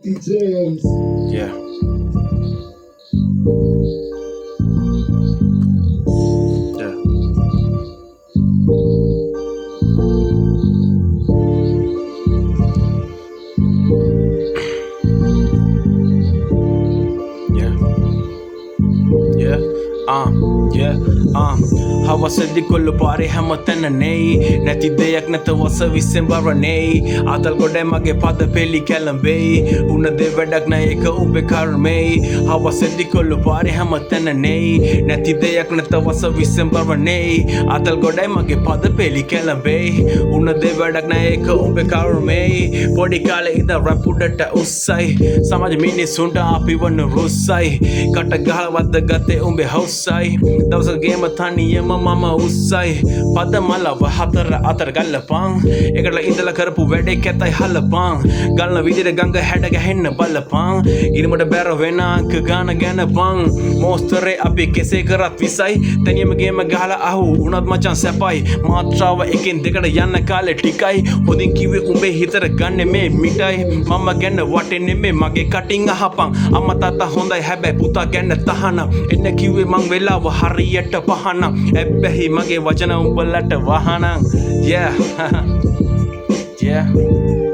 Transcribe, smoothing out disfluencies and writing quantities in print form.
DJs. Yeah. Yeah. Yeah. Yeah. Yeah. Havasadi kollu pare hamatana nei nati deyak nata wasa December nei atal gode mage pada peli kalambei una de vedak na eka umbe karmei havasadi kollu pare hamatana nei nati deyak nata wasa December nei atal gode mage pada peli kalambei una de vedak na eka umbe karmei podi kale ida rapudata ussai samaj මිනිසුන්ට අපි වන රුස්සයි කට ගහවද්ද ගතේ උඹේ හවුස්සයි දවසගේම තනියම මම උස්සයි පද මලව හතර අතර ගල්ලපං ඒකට ඉඳලා කරපු වැඩේ කැතයි හලපං ගල්න විදිහට ගඟ හැඩ ගැහෙන්න බලපං ඉරිමට බැර වෙන අංක ගාන ගැන බං මොස්තරේ අපි කෙසේ කරත් විසයි තනියම ගේම ගහලා අහු උනත් මචං සැපයි මාත්‍රාව එකෙන් දෙකට යන්න කාලේ ටිකයි හොදින් කිව්වේ උඹේ හිතට ගන්න මේ මිටයි මම ගැන වටෙන්නේ මේ මගේ කටින් අහපං අම්මා තාත්තා හොඳයි හැබැයි පුතා ගැන තහනම් එන්න කිව්වේ මං වෙලාව හරියට පහනම් හැබැයි මගේ වචන උඹලට වහනම් yeah yeah